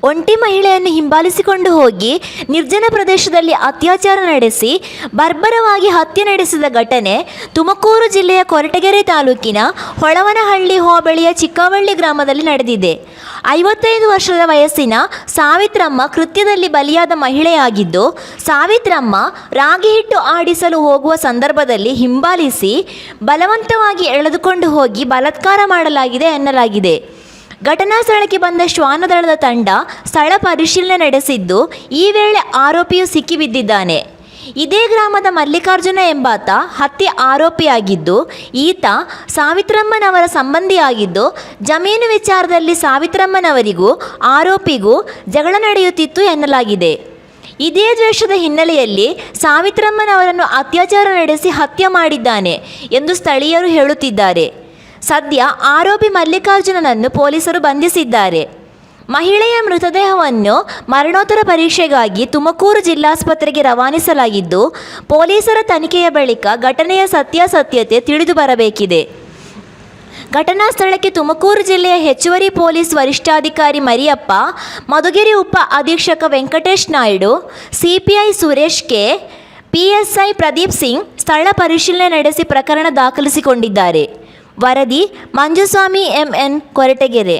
ಒಂಟಿ ಮಹಿಳೆಯನ್ನು ಹಿಂಬಾಲಿಸಿಕೊಂಡು ಹೋಗಿ ನಿರ್ಜನ ಪ್ರದೇಶದಲ್ಲಿ ಅತ್ಯಾಚಾರ ನಡೆಸಿ ಬರ್ಬರವಾಗಿ ಹತ್ಯೆ ನಡೆಸಿದ ಘಟನೆ ತುಮಕೂರು ಜಿಲ್ಲೆಯ ಕೊರಟಗೆರೆ ತಾಲೂಕಿನ ಹೊಳವನಹಳ್ಳಿ ಹೋಬಳಿಯ ಚಿಕ್ಕವಳ್ಳಿ ಗ್ರಾಮದಲ್ಲಿ ನಡೆದಿದೆ. 55 ವರ್ಷದ ವಯಸ್ಸಿನ ಸಾವಿತ್ರಮ್ಮ ಕೃತ್ಯದಲ್ಲಿ ಬಲಿಯಾದ ಮಹಿಳೆಯಾಗಿದ್ದು, ಸಾವಿತ್ರಮ್ಮ ರಾಗಿ ಹಿಟ್ಟು ಆಡಿಸಲು ಹೋಗುವ ಸಂದರ್ಭದಲ್ಲಿ ಹಿಂಬಾಲಿಸಿ ಬಲವಂತವಾಗಿ ಎಳೆದುಕೊಂಡು ಹೋಗಿ ಬಲಾತ್ಕಾರ ಮಾಡಲಾಗಿದೆ ಎನ್ನಲಾಗಿದೆ. ಘಟನಾ ಸ್ಥಳಕ್ಕೆ ಬಂದ ಶ್ವಾನದಳದ ತಂಡ ಸ್ಥಳ ಪರಿಶೀಲನೆ ನಡೆಸಿದ್ದು, ಈ ವೇಳೆ ಆರೋಪಿಯು ಸಿಕ್ಕಿಬಿದ್ದಿದ್ದಾನೆ. ಇದೇ ಗ್ರಾಮದ ಮಲ್ಲಿಕಾರ್ಜುನ ಎಂಬಾತ ಹತ್ಯೆ ಆರೋಪಿಯಾಗಿದ್ದು, ಈತ ಸಾವಿತ್ರಮ್ಮನವರ ಸಂಬಂಧಿಯಾಗಿದ್ದು, ಜಮೀನು ವಿಚಾರದಲ್ಲಿ ಸಾವಿತ್ರಮ್ಮನವರಿಗೂ ಆರೋಪಿಗೂ ಜಗಳ ನಡೆಯುತ್ತಿತ್ತು ಎನ್ನಲಾಗಿದೆ. ಇದೇ ದ್ವೇಷದ ಹಿನ್ನೆಲೆಯಲ್ಲಿ ಸಾವಿತ್ರಮ್ಮನವರನ್ನು ಅತ್ಯಾಚಾರ ನಡೆಸಿ ಹತ್ಯೆ ಮಾಡಿದ್ದಾನೆ ಎಂದು ಸ್ಥಳೀಯರು ಹೇಳುತ್ತಿದ್ದಾರೆ. ಸದ್ಯ ಆರೋಪಿ ಮಲ್ಲಿಕಾರ್ಜುನನನ್ನು ಪೊಲೀಸರು ಬಂಧಿಸಿದ್ದಾರೆ. ಮಹಿಳೆಯ ಮೃತದೇಹವನ್ನು ಮರಣೋತ್ತರ ಪರೀಕ್ಷೆಗಾಗಿ ತುಮಕೂರು ಜಿಲ್ಲಾಸ್ಪತ್ರೆಗೆ ರವಾನಿಸಲಾಗಿದ್ದು, ಪೊಲೀಸರ ತನಿಖೆಯ ಬಳಿಕ ಘಟನೆಯ ಸತ್ಯಾಸತ್ಯತೆ ತಿಳಿದು ಬರಬೇಕಿದೆ. ಘಟನಾ ಸ್ಥಳಕ್ಕೆ ತುಮಕೂರು ಜಿಲ್ಲೆಯ ಹೆಚ್ಚುವರಿ ಪೊಲೀಸ್ ವರಿಷ್ಠಾಧಿಕಾರಿ ಮರಿಯಪ್ಪ, ಮಧುಗಿರಿ ಉಪ ಅಧೀಕ್ಷಕ Venkatesh Naidu, CPI Suresh K, PSI Pradeep Singh ಸ್ಥಳ ಪರಿಶೀಲನೆ ನಡೆಸಿ ಪ್ರಕರಣ ದಾಖಲಿಸಿಕೊಂಡಿದ್ದಾರೆ. ವರದಿ ಮಂಜುಸ್ವಾಮಿ ಎಂಎನ್, ಕೊರಟಗೆರೆ.